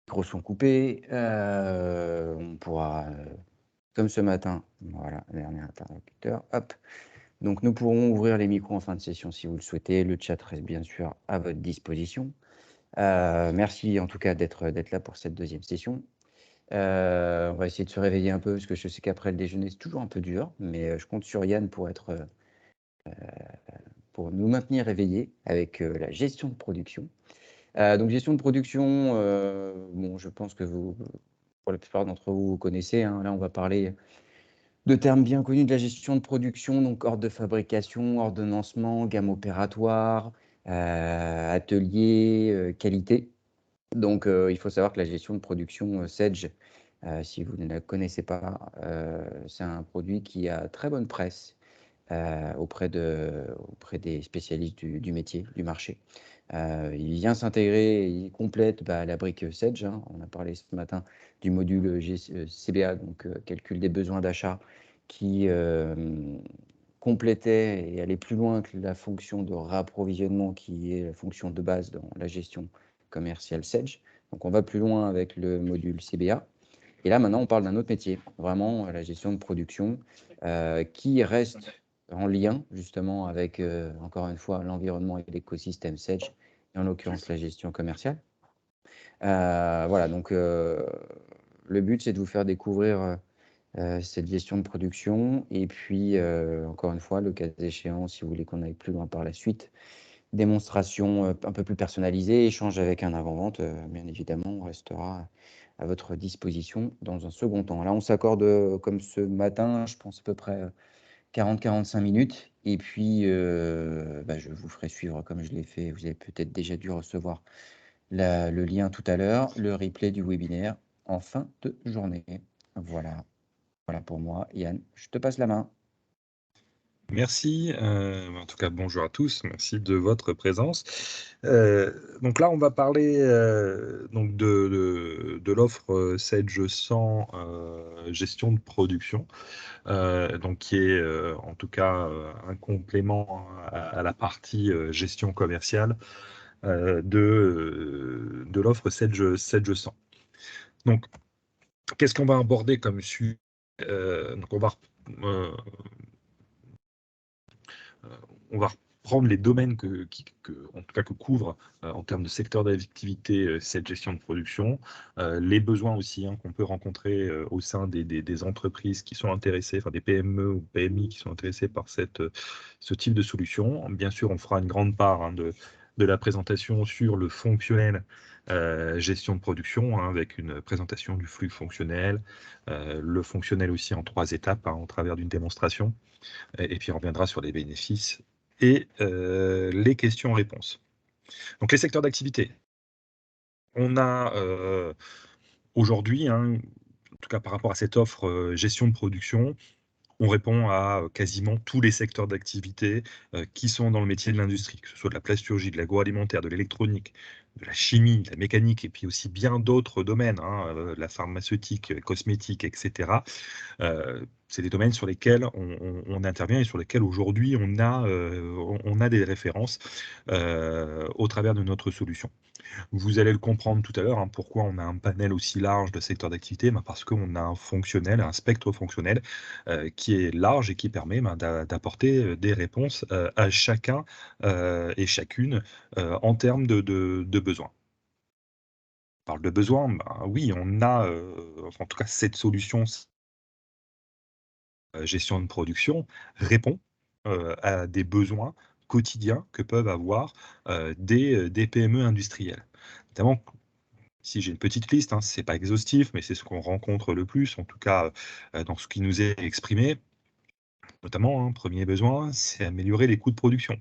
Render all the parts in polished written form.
micros sont coupés. On pourra, comme ce matin, voilà, dernier interlocuteur, hop. Donc, nous pourrons ouvrir les micros en fin de session si vous le souhaitez. Le chat reste bien sûr à votre disposition. Merci en tout cas d'être là pour cette deuxième session. On va essayer de se réveiller un peu parce que je sais qu'après le déjeuner, c'est toujours un peu dur, mais je compte sur Yann pour nous maintenir réveillés avec la gestion de production. Donc, gestion de production, bon, je pense que pour la plupart d'entre vous, vous connaissez, hein. Là, on va parler de termes bien connus de la gestion de production, donc ordre de fabrication, ordonnancement, gamme opératoire, atelier, qualité. Donc, il faut savoir que la gestion de production Sedge, si vous ne la connaissez pas, c'est un produit qui a très bonne presse auprès des spécialistes du métier, du marché. Il vient s'intégrer, il complète la brique Sedge, hein. On a parlé ce matin du module CBA, donc calcul des besoins d'achat, qui complétait et allait plus loin que la fonction de rapprovisionnement qui est la fonction de base dans la gestion commerciale Sedge. Donc on va plus loin avec le module CBA. Et là, maintenant, on parle d'un autre métier, vraiment la gestion de production, qui reste en lien justement avec, encore une fois, l'environnement et l'écosystème Sedge, et en l'occurrence la gestion commerciale. Voilà, donc le but, c'est de vous faire découvrir cette gestion de production. Et puis, encore une fois, le cas échéant, si vous voulez qu'on aille plus loin par la suite, démonstration un peu plus personnalisée, échange avec un avant-vente, bien évidemment, on restera à votre disposition dans un second temps. Là, on s'accorde, comme ce matin, je pense à peu près 40-45 minutes. Et puis, je vous ferai suivre comme je l'ai fait. Vous avez peut-être déjà dû recevoir le lien tout à l'heure, le replay du webinaire en fin de journée. Voilà, voilà pour moi. Yann, je te passe la main. Merci, en tout cas bonjour à tous, merci de votre présence. Donc là on va parler donc de l'offre Sedge 100 gestion de production, donc qui est en tout cas un complément à la partie gestion commerciale de l'offre Sedge 100. Donc qu'est-ce qu'on va aborder comme sujet? Donc on va reprendre les domaines en tout cas que couvre en termes de secteur d'activité cette gestion de production, les besoins aussi qu'on peut rencontrer au sein des entreprises qui sont intéressées, enfin des PME ou PMI qui sont intéressées par ce type de solution. Bien sûr, on fera une grande part de la présentation sur le fonctionnel gestion de production, avec une présentation du flux fonctionnel, le fonctionnel aussi en 3 étapes au travers d'une démonstration. Et puis on reviendra sur les bénéfices et les questions-réponses. Donc les secteurs d'activité. On a aujourd'hui, en tout cas par rapport à cette offre gestion de production, on répond à quasiment tous les secteurs d'activité qui sont dans le métier de l'industrie, que ce soit de la plasturgie, de l'agroalimentaire, de l'électronique, de la chimie, de la mécanique, et puis aussi bien d'autres domaines, la pharmaceutique, cosmétique, etc. C'est des domaines sur lesquels on intervient et sur lesquels aujourd'hui on a des références au travers de notre solution. Vous allez le comprendre tout à l'heure, pourquoi on a un panel aussi large de secteurs d'activité, parce qu'on a un spectre fonctionnel qui est large et qui permet d'apporter des réponses à chacun et chacune en termes de besoins. On parle de besoins, oui, on a, en tout cas cette solution gestion de production répond à des besoins quotidiens que peuvent avoir des PME industrielles. Notamment, si j'ai une petite liste, c'est pas exhaustif, mais c'est ce qu'on rencontre le plus, en tout cas dans ce qui nous est exprimé. Notamment, premier besoin, c'est améliorer les coûts de production.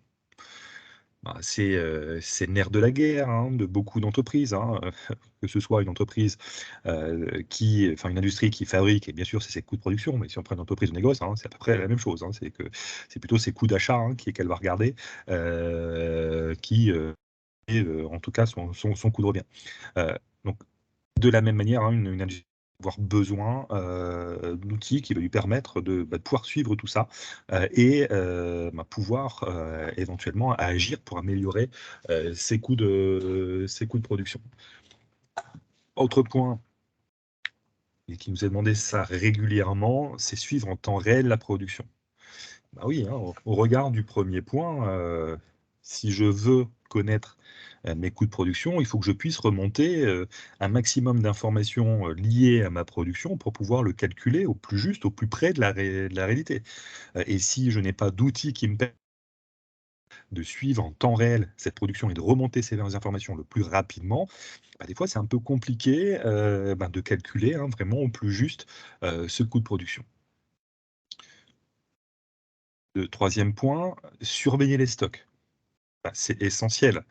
C'est le nerf de la guerre de beaucoup d'entreprises, que ce soit une entreprise une industrie qui fabrique, et bien sûr c'est ses coûts de production, mais si on prend une entreprise de négoce, c'est à peu près la même chose, c'est plutôt ses coûts d'achat qu'elle va regarder, et en tout cas son coût de revient. Donc de la même manière, une industrie va avoir besoin d'outils qui va lui permettre de pouvoir suivre tout ça et pouvoir éventuellement agir pour améliorer ses coûts de production. Autre point, et qui nous a demandé ça régulièrement, c'est suivre en temps réel la production. Bah oui, hein, au regard du premier point, si je veux connaître mes coûts de production, il faut que je puisse remonter un maximum d'informations liées à ma production pour pouvoir le calculer au plus juste, au plus près de la réalité. Et si je n'ai pas d'outils qui me permettent de suivre en temps réel cette production et de remonter ces informations le plus rapidement, bah, des fois c'est un peu compliqué de calculer vraiment au plus juste ce coût de production. Le troisième point, surveiller les stocks. Bah, c'est essentiel.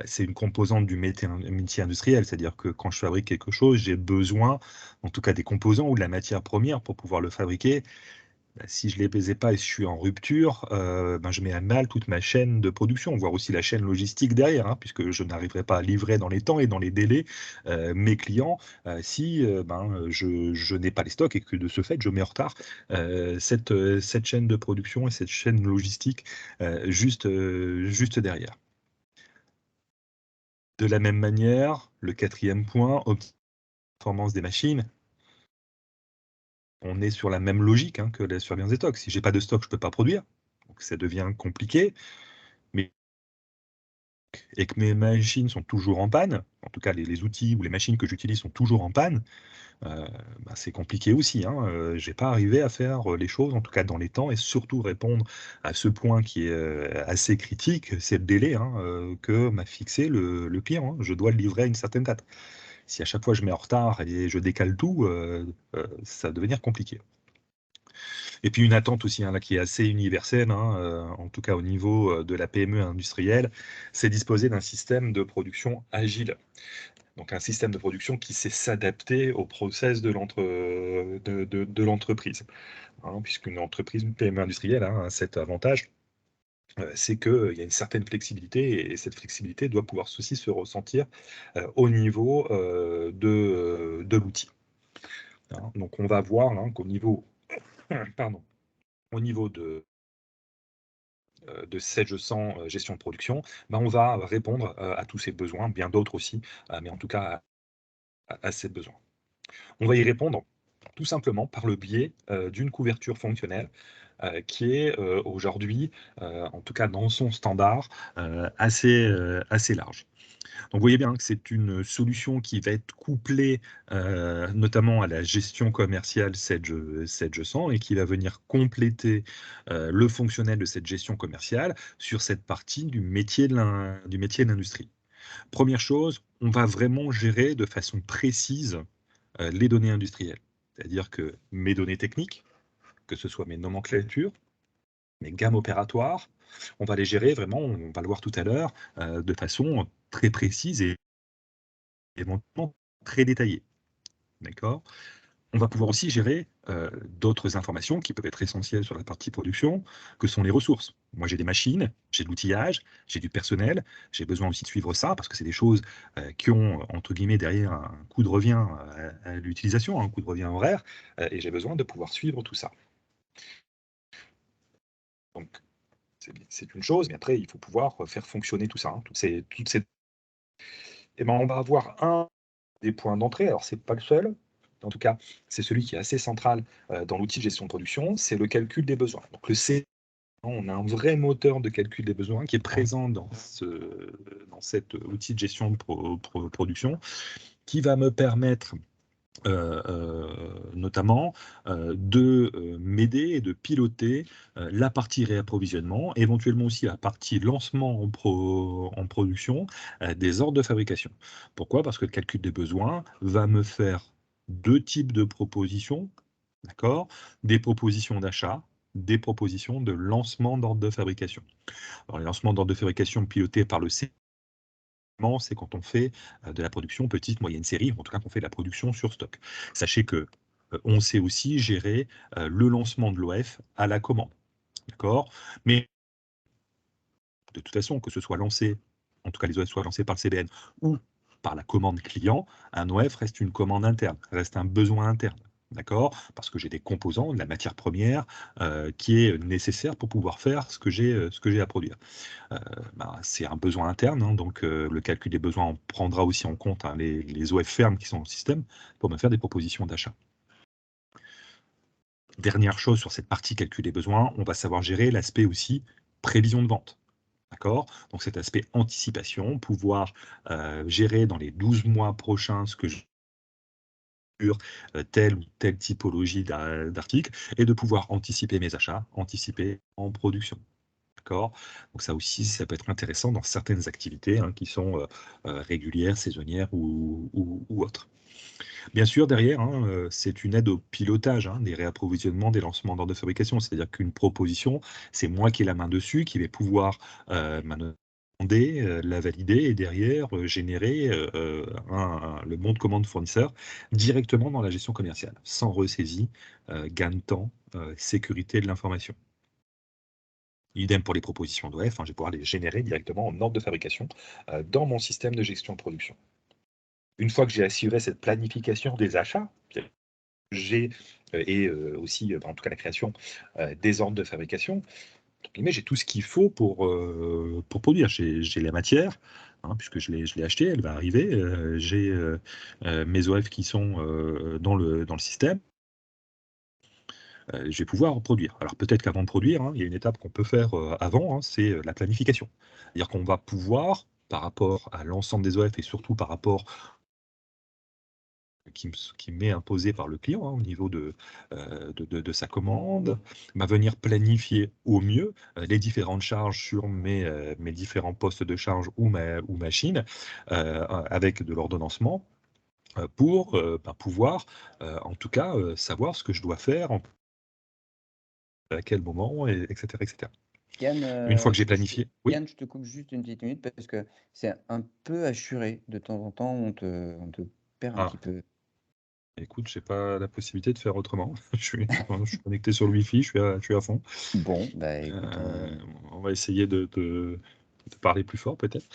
C'est une composante du métier industriel, c'est-à-dire que quand je fabrique quelque chose, j'ai besoin, en tout cas des composants ou de la matière première pour pouvoir le fabriquer. Bah, si je ne les ai pas et je suis en rupture, je mets à mal toute ma chaîne de production, voire aussi la chaîne logistique derrière, puisque je n'arriverai pas à livrer dans les temps et dans les délais mes clients si je n'ai pas les stocks et que de ce fait, je mets en retard cette chaîne de production et cette chaîne logistique juste derrière. De la même manière, le quatrième point, performance des machines. On est sur la même logique que la surveillance des stocks. Si j'ai pas de stock, je peux pas produire. Donc ça devient compliqué. Mais et que mes machines sont toujours en panne, en tout cas les outils ou les machines que j'utilise sont toujours en panne, c'est compliqué aussi. Je vais pas arriver à faire les choses, en tout cas dans les temps, et surtout répondre à ce point qui est assez critique, c'est le délai que m'a fixé le client. Je dois le livrer à une certaine date. Si à chaque fois je mets en retard et je décale tout, ça va devenir compliqué. Et puis une attente aussi là, qui est assez universelle, en tout cas au niveau de la PME industrielle, c'est disposer d'un système de production agile. Donc un système de production qui sait s'adapter au process de l'entreprise. Puisqu'une entreprise, une PME industrielle a cet avantage, c'est qu'il y a une certaine flexibilité et cette flexibilité doit pouvoir aussi se ressentir au niveau de l'outil. Donc on va voir qu'au niveau, pardon, au niveau de Sedge 100 gestion de production, on va répondre à tous ces besoins, bien d'autres aussi, mais en tout cas à ces besoins. On va y répondre tout simplement par le biais d'une couverture fonctionnelle qui est aujourd'hui, en tout cas dans son standard, assez large. Donc vous voyez bien que c'est une solution qui va être couplée notamment à la gestion commerciale Sedge 100 et qui va venir compléter le fonctionnel de cette gestion commerciale sur cette partie du métier de l'industrie. Première chose, on va vraiment gérer de façon précise les données industrielles. C'est-à-dire que mes données techniques, que ce soit mes nomenclatures, mes gammes opératoires, on va les gérer vraiment, on va le voir tout à l'heure, de façon très précise et éventuellement très détaillée. D'accord ? On va pouvoir aussi gérer d'autres informations qui peuvent être essentielles sur la partie production, que sont les ressources. Moi, j'ai des machines, j'ai de l'outillage, j'ai du personnel, j'ai besoin aussi de suivre ça, parce que c'est des choses qui ont, entre guillemets, derrière un coût de revient à l'utilisation, un coût de revient horaire, et j'ai besoin de pouvoir suivre tout ça. Donc, c'est une chose, mais après, il faut pouvoir faire fonctionner tout ça, toutes ces... Et on va avoir un des points d'entrée, alors c'est pas le seul, en tout cas, c'est celui qui est assez central dans l'outil de gestion de production, c'est le calcul des besoins. Donc le C, on a un vrai moteur de calcul des besoins qui est présent dans cet outil de gestion de production, qui va me permettre notamment de m'aider et de piloter la partie réapprovisionnement, éventuellement aussi la partie lancement en production des ordres de fabrication. Pourquoi ? Parce que le calcul des besoins va me faire deux types de propositions, d'accord ? Des propositions d'achat, des propositions de lancement d'ordre de fabrication. Alors, les lancements d'ordre de fabrication pilotés par le C, c'est quand on fait de la production petite, moyenne série, en tout cas qu'on fait de la production sur stock. Sachez que on sait aussi gérer le lancement de l'OF à la commande. D'accord ? Mais de toute façon, que ce soit lancé, en tout cas les OF soient lancés par le CBN ou par la commande client, un OF reste une commande interne, reste un besoin interne. D'accord? Parce que j'ai des composants, de la matière première qui est nécessaire pour pouvoir faire ce que j'ai à produire. C'est un besoin interne, hein, donc le calcul des besoins en prendra aussi en compte, hein, les OF fermes qui sont dans le système pour me faire des propositions d'achat. Dernière chose sur cette partie calcul des besoins, on va savoir gérer l'aspect aussi prévision de vente. D'accord? Donc cet aspect anticipation, pouvoir gérer dans les 12 mois prochains ce que je sur telle ou telle typologie d'article et de pouvoir anticiper mes achats, anticiper en production. D'accord? Donc ça aussi, ça peut être intéressant dans certaines activités, hein, qui sont régulières, saisonnières ou autres. Bien sûr, derrière, hein, c'est une aide au pilotage, hein, des réapprovisionnements, des lancements d'ordre de fabrication. C'est-à-dire qu'une proposition, c'est moi qui ai la main dessus, qui vais pouvoir demander, la valider et derrière générer le bon de commande fournisseur directement dans la gestion commerciale, sans ressaisie, gain de temps, sécurité de l'information. Idem pour les propositions d'OF, hein, je vais pouvoir les générer directement en ordre de fabrication dans mon système de gestion de production. Une fois que j'ai assuré cette planification des achats, j'ai aussi, en tout cas la création des ordres de fabrication, entre guillemets, j'ai tout ce qu'il faut pour produire. J'ai la matière, hein, puisque je l'ai achetée, elle va arriver. J'ai mes OF qui sont dans le système. Je vais pouvoir en produire. Alors peut-être qu'avant de produire, hein, il y a une étape qu'on peut faire avant, hein, c'est la planification. C'est-à-dire qu'on va pouvoir, par rapport à l'ensemble des OF et surtout par rapport qui m'est imposé par le client, hein, au niveau de sa commande, va venir planifier au mieux les différentes charges sur mes différents postes de charge ou machines, avec de l'ordonnancement, pour pouvoir, en tout cas, savoir ce que je dois faire, à quel moment, etc., etc. Yann, Une fois que j'ai planifié, oui. Yann, je te coupe juste une petite minute parce que c'est un peu assuré. De temps en temps, on te perd un Ah, petit peu. écoute, j'ai pas la possibilité de faire autrement. Je suis connecté sur le Wi-Fi, je suis à fond. Bon, bah écoute, On va essayer de parler plus fort peut-être.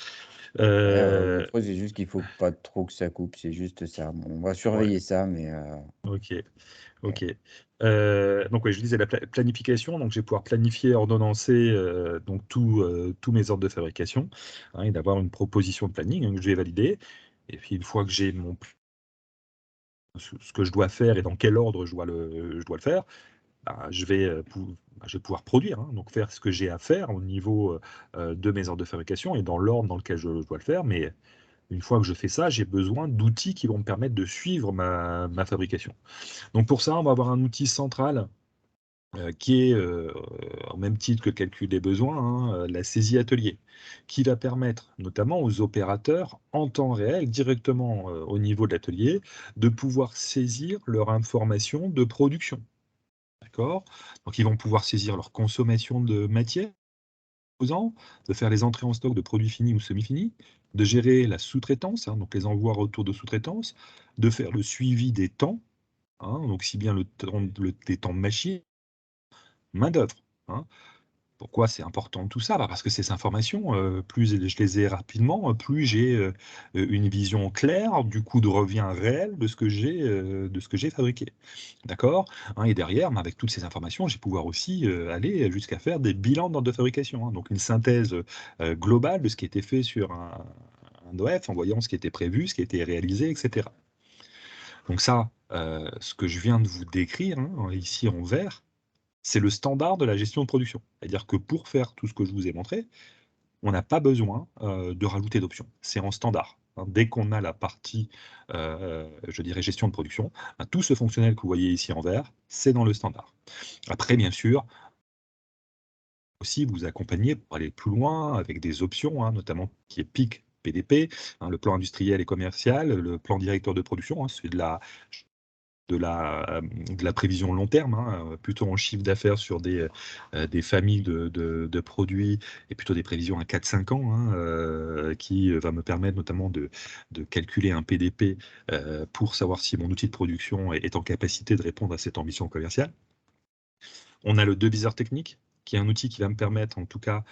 ouais, le truc, c'est juste qu'il faut pas trop que ça coupe, c'est juste ça. Bon, on va Ouais, surveiller ça, mais OK, ouais. OK. Donc ouais, je disais la planification, donc je vais pouvoir planifier, ordonnancer, donc tous mes ordres de fabrication, hein, et d'avoir une proposition de planning, hein, que je vais valider. Et puis une fois que j'ai ce que je dois faire et dans quel ordre je dois le faire, je vais pouvoir produire, hein, donc faire ce que j'ai à faire au niveau de mes ordres de fabrication et dans l'ordre dans lequel je dois le faire. Mais une fois que je fais ça, j'ai besoin d'outils qui vont me permettre de suivre ma fabrication. Donc pour ça, on va avoir un outil central qui est, au même titre que le calcul des besoins, hein, la saisie atelier, qui va permettre notamment aux opérateurs en temps réel, directement au niveau de l'atelier, de pouvoir saisir leur information de production. D'accord? Donc ils vont pouvoir saisir leur consommation de matière, de faire les entrées en stock de produits finis ou semi-finis, de gérer la sous-traitance, hein, donc les envois retour de sous-traitance, de faire le suivi des temps, hein, donc si bien les temps de machine, main-d'œuvre, hein. Pourquoi c'est important tout ça? Parce que ces informations, plus je les ai rapidement, plus j'ai une vision claire du coût de revient réel de ce que j'ai fabriqué. D'accord? Hein, et derrière, avec toutes ces informations, je vais pouvoir aussi aller jusqu'à faire des bilans d'ordre de fabrication, hein. Donc une synthèse globale de ce qui était fait sur un OF, en voyant ce qui était prévu, ce qui a été réalisé, etc. Donc ça, ce que je viens de vous décrire, hein, ici en vert, c'est le standard de la gestion de production. C'est-à-dire que pour faire tout ce que je vous ai montré, on n'a pas besoin de rajouter d'options. C'est en standard, hein. Dès qu'on a la partie, je dirais, gestion de production, tout ce fonctionnel que vous voyez ici en vert, c'est dans le standard. Après, bien sûr, aussi vous accompagner pour aller plus loin avec des options, hein, notamment qui est PIC, PDP, hein, le plan industriel et commercial, le plan directeur de production, hein, c'est de la prévision long terme, hein, plutôt en chiffre d'affaires sur des familles de produits et plutôt des prévisions à 4-5 ans, hein, qui va me permettre notamment de calculer un PDP pour savoir si mon outil de production est en capacité de répondre à cette ambition commerciale. On a le deviseur technique, qui est un outil qui va me permettre en tout cas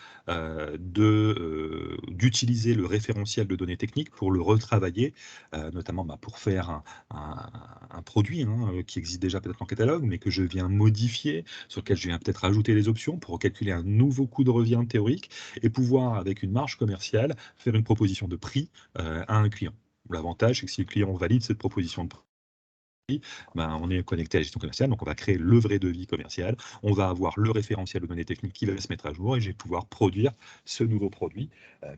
d'utiliser le référentiel de données techniques pour le retravailler, notamment pour faire un produit qui existe déjà peut-être en catalogue, mais que je viens modifier, sur lequel je viens peut-être rajouter des options pour calculer un nouveau coût de revient théorique et pouvoir, avec une marge commerciale, faire une proposition de prix à un client. L'avantage, c'est que si le client valide cette proposition de prix, on est connecté à la gestion commerciale, donc on va créer le vrai devis commercial, on va avoir le référentiel de données techniques qui va se mettre à jour et je vais pouvoir produire ce nouveau produit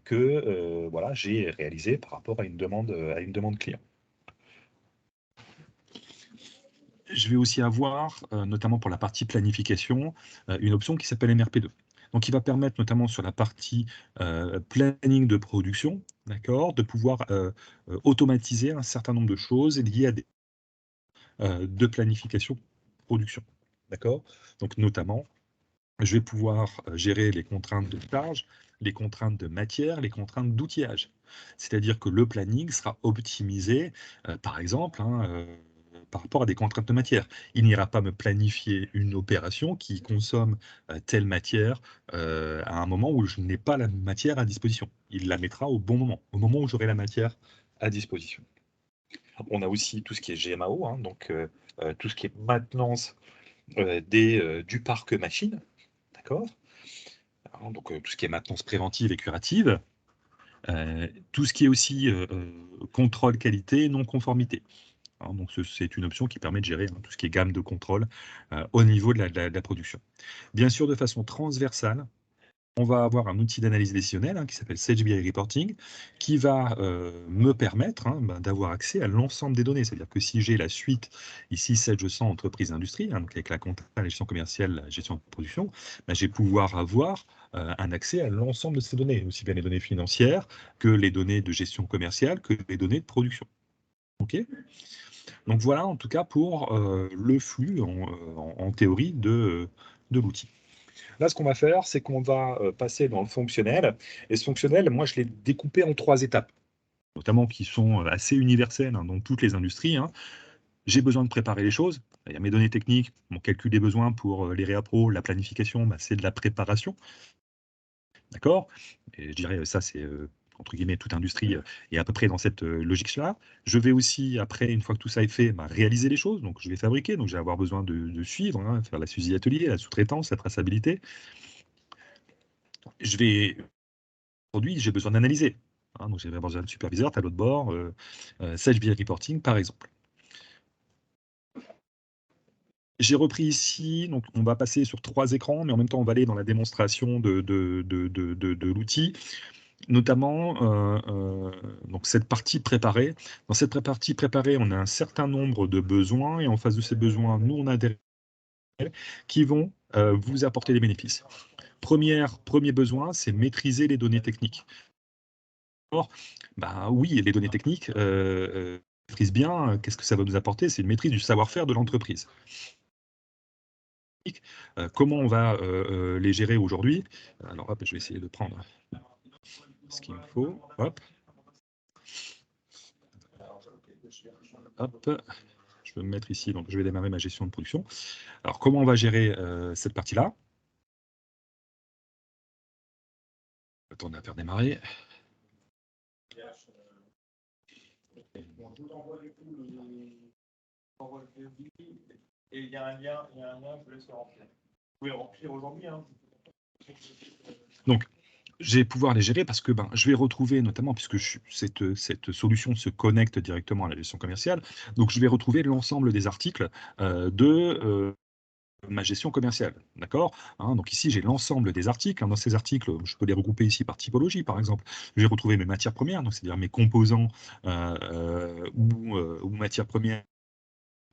que voilà, j'ai réalisé par rapport à une demande client. Je vais aussi avoir, notamment pour la partie planification, une option qui s'appelle MRP2. Donc, qui va permettre notamment sur la partie planning de production, d'accord, de pouvoir automatiser un certain nombre de choses liées à des de planification production. D'accord? Donc, notamment, je vais pouvoir gérer les contraintes de charge, les contraintes de matière, les contraintes d'outillage. C'est-à-dire que le planning sera optimisé, par exemple, par rapport à des contraintes de matière. Il n'ira pas me planifier une opération qui consomme telle matière à un moment où je n'ai pas la matière à disposition. Il la mettra au bon moment, au moment où j'aurai la matière à disposition. On a aussi tout ce qui est GMAO, donc tout ce qui est maintenance du parc machine, d'accord? Donc tout ce qui est maintenance préventive et curative, tout ce qui est aussi contrôle qualité, non-conformité. Donc c'est une option qui permet de gérer tout ce qui est gamme de contrôle au niveau de la production. Bien sûr, de façon transversale, on va avoir un outil d'analyse décisionnelle qui s'appelle Sage BI Reporting, qui va me permettre d'avoir accès à l'ensemble des données. C'est-à-dire que si j'ai la suite, ici Sage 100 entreprise industrie, donc avec la compta, la gestion commerciale, la gestion de production, je vais pouvoir avoir un accès à l'ensemble de ces données, aussi bien les données financières que les données de gestion commerciale, que les données de production. OK ? Donc voilà en tout cas pour le flux en théorie de l'outil. Là, ce qu'on va faire, c'est qu'on va passer dans le fonctionnel. Et ce fonctionnel, moi, je l'ai découpé en 3 étapes, notamment qui sont assez universelles dans toutes les industries. J'ai besoin de préparer les choses. Il y a mes données techniques, mon calcul des besoins pour les réappros, la planification, c'est de la préparation. D'accord? Et je dirais, ça, c'est entre guillemets, toute industrie est à peu près dans cette logique-là. Je vais aussi, après, une fois que tout ça est fait, réaliser les choses. Donc, je vais fabriquer. Donc, je vais avoir besoin de suivre, faire la suivi atelier, la sous-traitance, la traçabilité. Aujourd'hui, j'ai besoin d'analyser. Donc, j'ai besoin de superviseur, tableau de bord, Sage BI Reporting, par exemple. J'ai repris ici, donc on va passer sur 3 écrans, mais en même temps, on va aller dans la démonstration de l'outil, notamment donc cette partie préparée. Dans cette partie préparée, on a un certain nombre de besoins, et en face de ces besoins, nous, on a des règles qui vont vous apporter des bénéfices. Premier besoin, c'est maîtriser les données techniques. Or, oui, les données techniques, maîtrise bien, qu'est-ce que ça va nous apporter? C'est une maîtrise du savoir-faire de l'entreprise. Comment on va les gérer aujourd'hui? Alors hop, je vais essayer de prendre ce qu'il me faut. Hop. Hop. Je vais me mettre ici, donc je vais démarrer ma gestion de production. Alors comment on va gérer cette partie-là? Attendez à faire démarrer. Et il y a un lien, je laisse le remplir. Vous pouvez le remplir aujourd'hui. Donc, je vais pouvoir les gérer parce que je vais retrouver, notamment puisque cette solution se connecte directement à la gestion commerciale, donc je vais retrouver l'ensemble des articles de ma gestion commerciale. D'accord? Donc ici, j'ai l'ensemble des articles. Dans ces articles, je peux les regrouper ici par typologie, par exemple. Je vais retrouver mes matières premières, donc c'est-à-dire mes composants ou matières premières,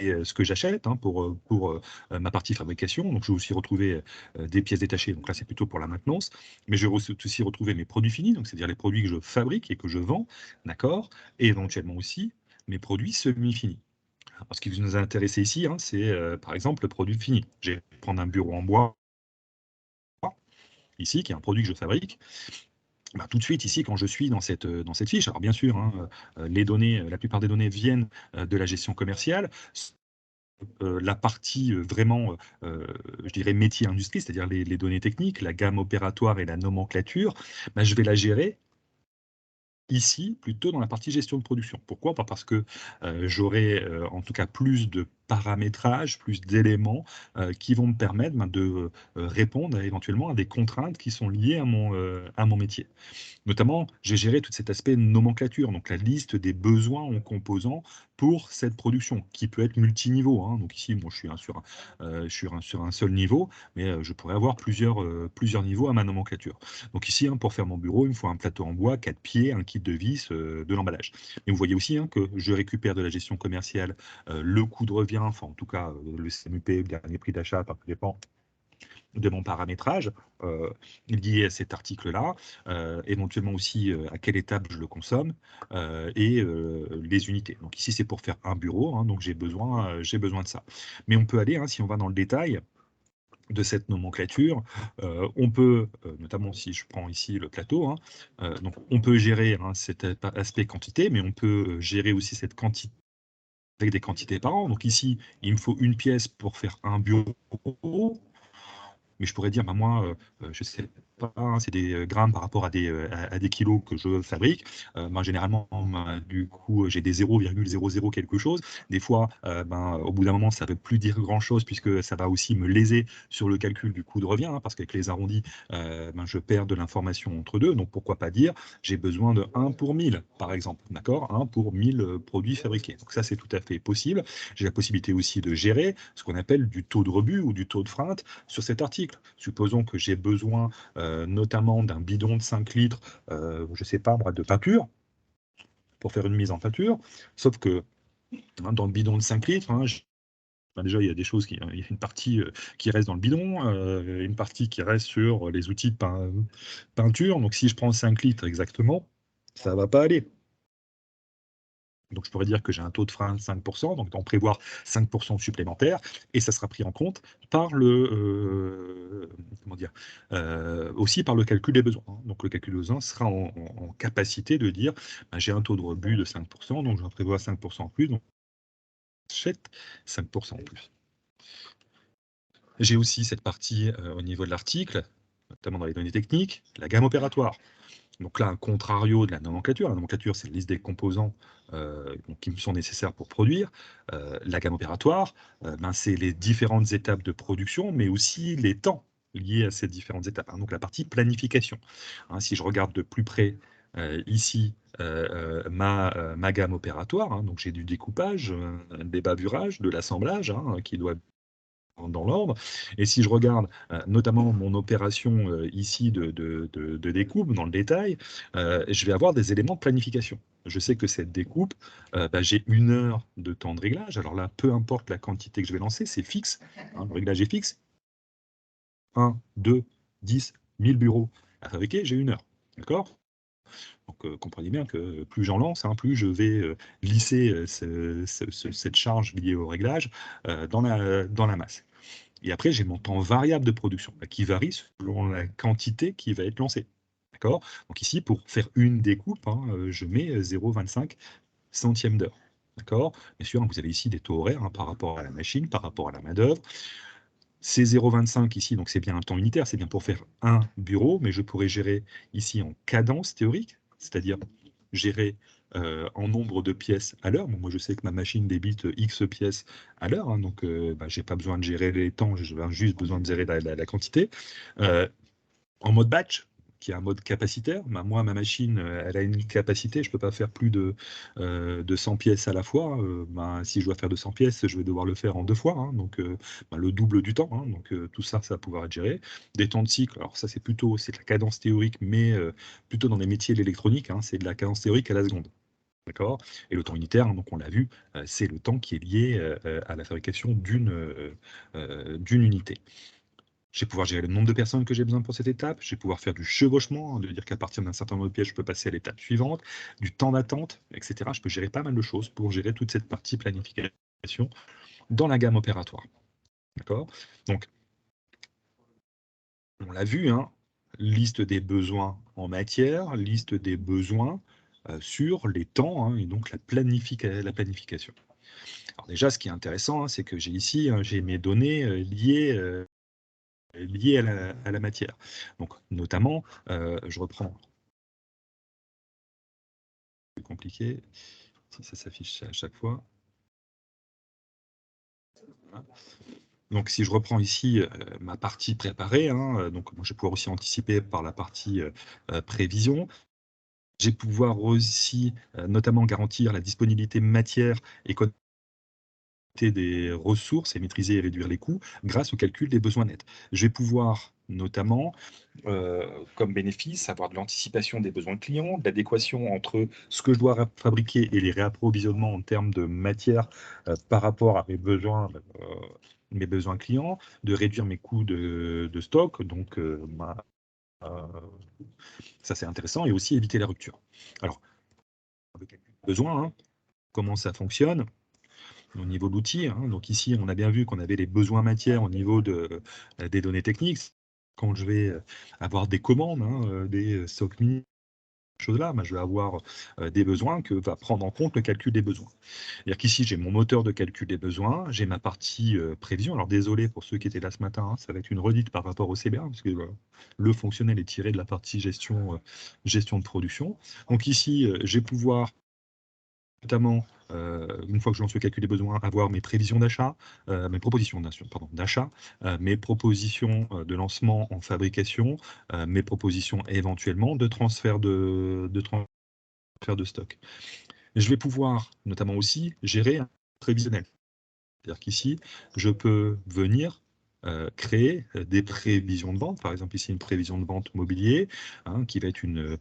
et ce que j'achète pour ma partie fabrication. Donc, je vais aussi retrouver des pièces détachées. Donc là, c'est plutôt pour la maintenance. Mais je vais aussi retrouver mes produits finis, donc c'est-à-dire les produits que je fabrique et que je vends, d'accord? Et éventuellement aussi mes produits semi-finis. Alors, ce qui nous a intéressé ici, c'est par exemple le produit fini. Je vais prendre un bureau en bois ici, qui est un produit que je fabrique. Tout de suite, ici, quand je suis dans cette fiche, alors bien sûr, les données, la plupart des données viennent de la gestion commerciale. la partie vraiment, je dirais métier industrie, c'est-à-dire les données techniques, la gamme opératoire et la nomenclature, bah, je vais la gérer ici, plutôt dans la partie gestion de production. Pourquoi? Bah, parce que, j'aurai, en tout cas plus de paramétrage, plus d'éléments, qui vont me permettre, ben, de, répondre éventuellement à des contraintes qui sont liées à mon métier. Notamment, j'ai géré tout cet aspect nomenclature, donc la liste des besoins en composants pour cette production, qui peut être multiniveau, hein. Donc ici, moi, je suis sur un seul niveau, mais je pourrais avoir plusieurs niveaux à ma nomenclature. Donc ici, hein, pour faire mon bureau, il me faut un plateau en bois, 4 pieds, un kit de vis, de l'emballage. Et vous voyez aussi, hein, que je récupère de la gestion commerciale, le coût de revient, enfin en tout cas, le CMUP, le dernier prix d'achat, ça dépend de mon paramétrage lié à cet article-là, éventuellement aussi à quelle étape je le consomme et les unités. Donc ici, c'est pour faire un bureau, hein, donc j'ai besoin de ça. Mais on peut aller, hein, si on va dans le détail de cette nomenclature, on peut, notamment si je prends ici le plateau, hein, donc on peut gérer, hein, cet aspect quantité, mais on peut gérer aussi cette quantité avec des quantités par an. Donc ici, il me faut une pièce pour faire un bureau. Mais je pourrais dire, bah, moi, je sais pas, hein, c'est des, grammes par rapport à des kilos que je fabrique. Ben, généralement, ben, du coup, j'ai des 0,00 quelque chose. Des fois, ben, au bout d'un moment, ça veut plus dire grand-chose puisque ça va aussi me léser sur le calcul du coût de revient, hein, parce qu'avec les arrondis, ben, je perds de l'information entre deux. Donc pourquoi pas dire, j'ai besoin de 1 pour 1000, par exemple, d'accord? 1 pour 1000, produits fabriqués. Donc ça, c'est tout à fait possible. J'ai la possibilité aussi de gérer ce qu'on appelle du taux de rebut ou du taux de freinte sur cet article. Supposons que j'ai besoin notamment d'un bidon de 5 litres, je ne sais pas moi, de peinture, pour faire une mise en peinture, sauf que hein, dans le bidon de 5 litres, hein, ben déjà, il y a des choses il y a une partie qui reste dans le bidon, une partie qui reste sur les outils de peinture. Donc si je prends 5 litres exactement, ça ne va pas aller. Donc je pourrais dire que j'ai un taux de frein de 5%, donc d'en prévoir 5% supplémentaires, et ça sera pris en compte par comment dire, aussi par le calcul des besoins, hein. Donc le calcul des besoins sera en capacité de dire, bah, j'ai un taux de rebut de 5%, donc j'en prévois 5% en plus, donc j'achète 5% en plus. J'ai aussi cette partie au niveau de l'article, notamment dans les données techniques, la gamme opératoire. Donc là, un contrario de la nomenclature. La nomenclature, c'est la liste des composants donc, qui me sont nécessaires pour produire. La gamme opératoire, ben, c'est les différentes étapes de production, mais aussi les temps liés à ces différentes étapes, hein. Donc la partie planification. Hein, si je regarde de plus près ici ma gamme opératoire, hein, donc j'ai du découpage, des bavurages, de l'assemblage, hein, qui doit dans l'ordre. Et si je regarde notamment mon opération ici de découpe dans le détail, je vais avoir des éléments de planification. Je sais que cette découpe, bah, j'ai 1 heure de temps de réglage. Alors là, peu importe la quantité que je vais lancer, c'est fixe, hein, le réglage est fixe. 1, 2, 10, 1000 bureaux à fabriquer, j'ai 1 heure. D'accord? Donc comprenez bien que plus j'en lance, hein, plus je vais lisser cette charge liée au réglage dans la masse. Et après, j'ai mon temps variable de production, bah, qui varie selon la quantité qui va être lancée. D'accord? Donc ici, pour faire une découpe, hein, je mets 0,25 centièmes d'heure. D'accord? Bien sûr, vous avez ici des taux horaires, hein, par rapport à la machine, par rapport à la main-d'œuvre. C'est 0,25 ici, donc c'est bien un temps unitaire, c'est bien pour faire un bureau, mais je pourrais gérer ici en cadence théorique, c'est-à-dire gérer en nombre de pièces à l'heure. Bon, moi, je sais que ma machine débite X pièces à l'heure, hein, donc bah, je n'ai pas besoin de gérer les temps, j'ai juste besoin de gérer la quantité. En mode batch, qui est un mode capacitaire, bah, moi, ma machine, elle a une capacité, je ne peux pas faire plus de 100 pièces à la fois. Bah, si je dois faire 200 pièces, je vais devoir le faire en 2 fois, hein, donc bah, le double du temps, hein, donc tout ça, ça va pouvoir être géré. Des temps de cycle, alors ça, c'est de la cadence théorique, mais plutôt dans les métiers de l'électronique, hein, c'est de la cadence théorique à la seconde. D'accord? Et le temps unitaire, hein, donc on l'a vu, c'est le temps qui est lié à la fabrication d'une unité. Je vais pouvoir gérer le nombre de personnes que j'ai besoin pour cette étape. Je vais pouvoir faire du chevauchement, hein, de dire qu'à partir d'un certain nombre de pièces, je peux passer à l'étape suivante, du temps d'attente, etc. Je peux gérer pas mal de choses pour gérer toute cette partie planification dans la gamme opératoire. D'accord? Donc, on l'a vu, hein, liste des besoins en matière, liste des besoins sur les temps, hein, et donc la planification. Alors déjà, ce qui est intéressant, hein, c'est que j'ai ici j'ai mes données liées à la matière. Donc, notamment, je reprends. C'est compliqué, si ça s'affiche à chaque fois. Voilà. Donc, si je reprends ici ma partie préparée, hein, donc moi, je vais pouvoir aussi anticiper par la partie prévision. Je vais pouvoir aussi notamment garantir la disponibilité matière et connecter des ressources et maîtriser et réduire les coûts grâce au calcul des besoins nets. Je vais pouvoir notamment, comme bénéfice, avoir de l'anticipation des besoins clients, de l'adéquation entre ce que je dois fabriquer et les réapprovisionnements en termes de matière par rapport à mes besoins clients, de réduire mes coûts de stock, donc ça c'est intéressant, et aussi éviter la rupture. Alors, le calcul de besoin, hein, comment ça fonctionne au niveau de l'outil, hein. Donc ici, on a bien vu qu'on avait les besoins matière au niveau des données techniques. Quand je vais avoir des commandes, hein, des stock mini, choses-là, je vais avoir des besoins que va prendre en compte le calcul des besoins. C'est-à-dire qu'ici, j'ai mon moteur de calcul des besoins, j'ai ma partie prévision. Alors désolé pour ceux qui étaient là ce matin, hein, ça va être une redite par rapport au CBA, parce que le fonctionnel est tiré de la partie gestion de production. Donc ici, je vais pouvoir notamment, une fois que je lance le calcul des besoins, avoir mes prévisions d'achat, mes propositions d'achat, mes propositions de lancement en fabrication, mes propositions éventuellement de transfert de stock. Je vais pouvoir notamment aussi gérer un prévisionnel. C'est-à-dire qu'ici, je peux venir créer des prévisions de vente, par exemple ici une prévision de vente mobilier, hein, qui va être une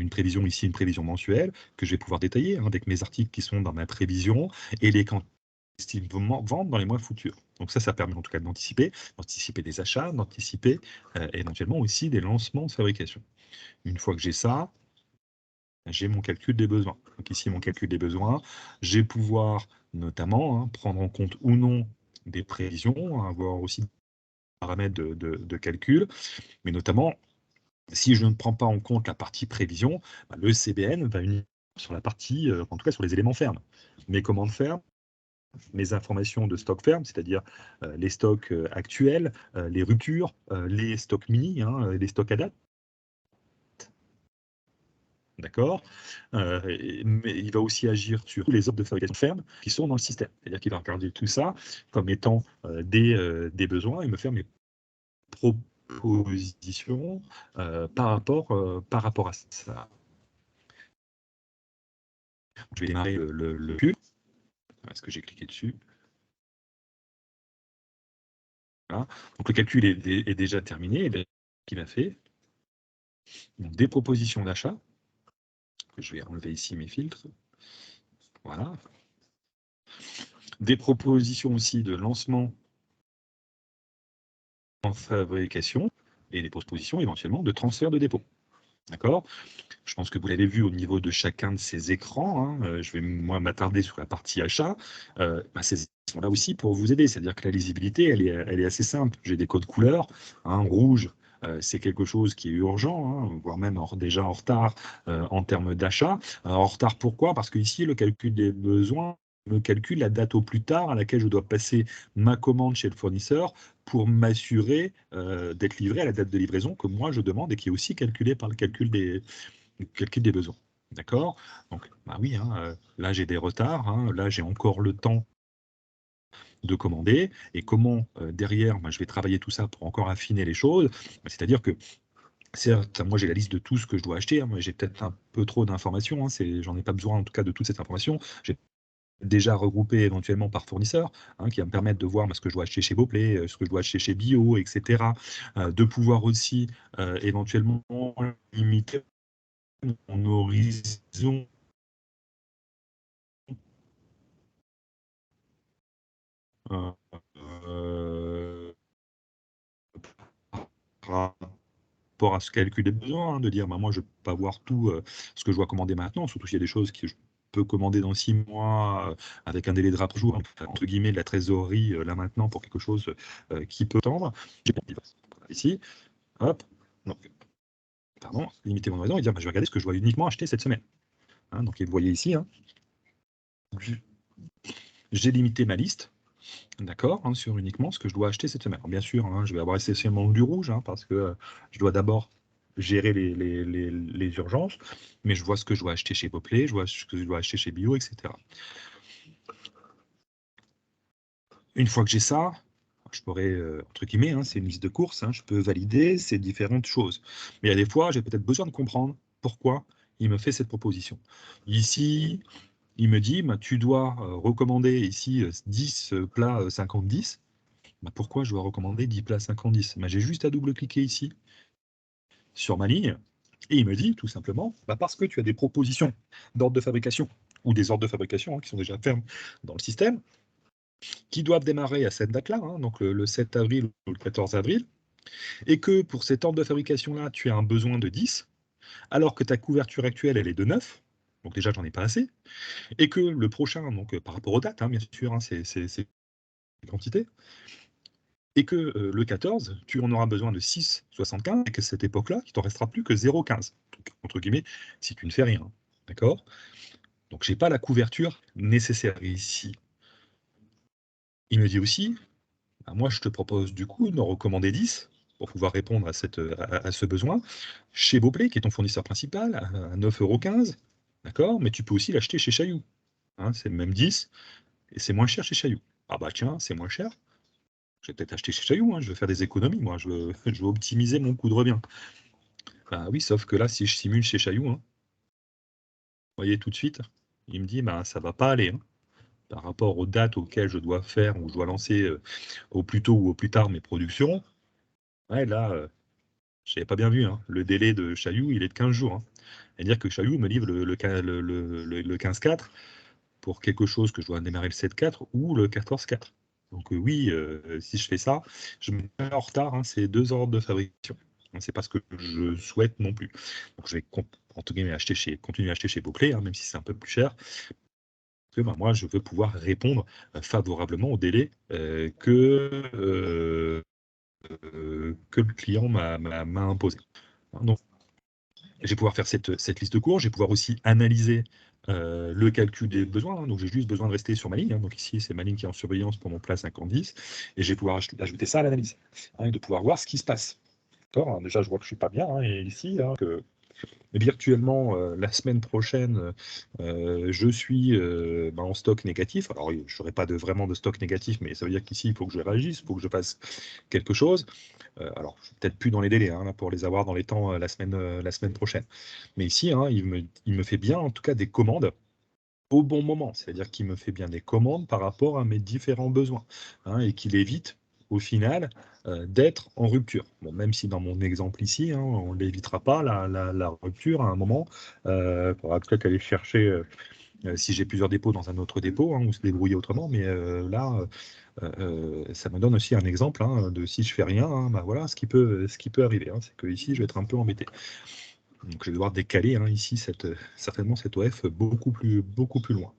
prévision ici, une prévision mensuelle, que je vais pouvoir détailler, hein, avec mes articles qui sont dans ma prévision et les quantités estime vendre dans les mois futurs. Donc ça permet en tout cas d'anticiper des achats, d'anticiper éventuellement aussi des lancements de fabrication. Une fois que j'ai ça, j'ai mon calcul des besoins. Donc ici, mon calcul des besoins, je vais pouvoir notamment prendre en compte ou non des prévisions, avoir aussi des paramètres de calcul, mais notamment, si je ne prends pas en compte la partie prévision, le CBN va unir sur la partie, en tout cas sur les éléments fermes. Mes commandes fermes, mes informations de stock ferme, c'est-à-dire les stocks actuels, les ruptures, les stocks mini, les stocks à date. D'accord. Mais il va aussi agir sur tous les offres de fabrication ferme qui sont dans le système. C'est-à-dire qu'il va regarder tout ça comme étant des besoins et me faire mes propositions par rapport à ça. Je vais démarrer le calcul. Est-ce que j'ai cliqué dessus? Voilà. Donc le calcul est déjà terminé. Qu'il a fait. Donc, des propositions d'achat. Je vais enlever ici mes filtres. Voilà. Des propositions aussi de lancement en fabrication et des propositions éventuellement de transfert de dépôt. D'accord? Je pense que vous l'avez vu au niveau de chacun de ces écrans, hein. Je vais moi m'attarder sur la partie achat. Ces écrans sont là aussi pour vous aider, c'est-à-dire que la lisibilité, elle est assez simple. J'ai des codes couleurs, rouge, c'est quelque chose qui est urgent, voire même déjà en retard en termes d'achat. En retard pourquoi? Parce que ici, le calcul des besoins me calcule la date au plus tard à laquelle je dois passer ma commande chez le fournisseur pour m'assurer d'être livré à la date de livraison que moi je demande et qui est aussi calculée par le calcul des besoins. D'accord? Donc, oui, là j'ai des retards, là j'ai encore le temps de commander. Et comment derrière, je vais travailler tout ça pour encore affiner les choses. C'est-à-dire que, certes, moi j'ai la liste de tout ce que je dois acheter, mais j'ai peut-être un peu trop d'informations, j'en ai pas besoin en tout cas de toute cette information. J'ai déjà regroupé éventuellement par fournisseur, qui va me permettre de voir ce que je dois acheter chez Beauplay, ce que je dois acheter chez Bio, etc. De pouvoir aussi éventuellement limiter mon horizon par rapport à ce calcul des besoins, de dire moi je ne peux pas voir tout ce que je dois commander maintenant, surtout s'il y a des choses que je peux commander dans 6 mois avec un délai de rapport, entre guillemets, de la trésorerie là maintenant pour quelque chose qui peut tendre. Ici, hop, donc, pardon, limiter mon horizon et dire je vais regarder ce que je dois uniquement acheter cette semaine. Donc vous voyez ici, j'ai limité ma liste, d'accord, hein, sur uniquement ce que je dois acheter cette semaine. Alors, bien sûr, hein, je vais avoir essentiellement du rouge, hein, parce que je dois d'abord gérer les urgences, mais je vois ce que je dois acheter chez Boplay, je vois ce que je dois acheter chez Bio, etc. Une fois que j'ai ça, je pourrais, entre guillemets, hein, c'est une liste de courses, hein, je peux valider ces différentes choses. Mais il y a des fois, j'ai peut-être besoin de comprendre pourquoi il me fait cette proposition. Ici, il me dit, bah, tu dois recommander ici 10 plats 50-10. Bah, pourquoi je dois recommander 10 plats 50-10? Bah, j'ai juste à double-cliquer ici sur ma ligne et il me dit tout simplement, bah, parce que tu as des propositions d'ordre de fabrication ou des ordres de fabrication, hein, qui sont déjà fermes dans le système, qui doivent démarrer à cette date-là, hein, donc le 7 avril ou le 14 avril, et que pour cet ordre de fabrication-là, tu as un besoin de 10, alors que ta couverture actuelle, elle est de 9, donc déjà, j'en ai pas assez, et que le prochain, donc par rapport aux dates, hein, bien sûr, hein, c'est une quantité, et que le 14, tu en auras besoin de 6,75, et que cette époque-là, il t'en restera plus que 0,15, entre guillemets, si tu ne fais rien, d'accord? Donc, j'ai pas la couverture nécessaire ici. Il me dit aussi, bah, moi, je te propose du coup d'en recommander 10 pour pouvoir répondre à ce besoin chez Beauplay, qui est ton fournisseur principal, à 9,15 €, d'accord? Mais tu peux aussi l'acheter chez Chaillou, hein, c'est le même 10 et c'est moins cher chez Chaillou. Ah bah tiens, c'est moins cher, je vais peut-être acheter chez Chaillou, hein, je veux faire des économies, moi, je veux optimiser mon coût de revient. Bah oui, sauf que là, si je simule chez Chaillou, hein, vous voyez tout de suite, il me dit, bah, ça va pas aller, hein, par rapport aux dates auxquelles je dois faire ou je dois lancer au plus tôt ou au plus tard mes productions. Ouais, là, j'avais pas bien vu, hein. Le délai de Chaillou, il est de 15 jours, hein. C'est-à-dire que Chaillou me livre le 15-4 pour quelque chose que je dois démarrer le 7-4 ou le 14-4. Donc oui, si je fais ça, je me mets en retard, hein, c'est 2 ordres de fabrication. Donc c'est pas ce que je souhaite non plus. Donc je vais entre guillemets continuer à acheter chez Beauclerc, hein, même si c'est un peu plus cher. Parce que bah, moi, je veux pouvoir répondre favorablement au délai que le client m'a imposé. Donc, je vais pouvoir faire cette liste de cours, je vais pouvoir aussi analyser le calcul des besoins, hein. Donc j'ai juste besoin de rester sur ma ligne, hein. Donc ici, c'est ma ligne qui est en surveillance pour mon plat 50-10, et je vais pouvoir ajouter ça à l'analyse, hein, et de pouvoir voir ce qui se passe. D'accord, hein. Déjà, je vois que je ne suis pas bien, hein, et ici, hein, que virtuellement, la semaine prochaine, je suis en stock négatif. Alors, je n'aurai pas vraiment de stock négatif, mais ça veut dire qu'ici, il faut que je réagisse, il faut que je fasse quelque chose. Alors, je suis peut-être plus dans les délais, hein, là, pour les avoir dans les temps la semaine prochaine. Mais ici, hein, il me fait bien, en tout cas, des commandes au bon moment. C'est-à-dire qu'il me fait bien des commandes par rapport à mes différents besoins, hein, et qu'il évite, au final, d'être en rupture. Bon, même si dans mon exemple ici, hein, on ne l'évitera pas, la rupture, à un moment. Il faudra peut-être aller chercher, si j'ai plusieurs dépôts, dans un autre dépôt, hein, ou se débrouiller autrement. Mais là, ça me donne aussi un exemple, hein, de si je fais rien, hein, bah voilà ce qui peut arriver, hein. C'est que ici, je vais être un peu embêté. Donc je vais devoir décaler, hein, ici certainement cette OF beaucoup plus loin,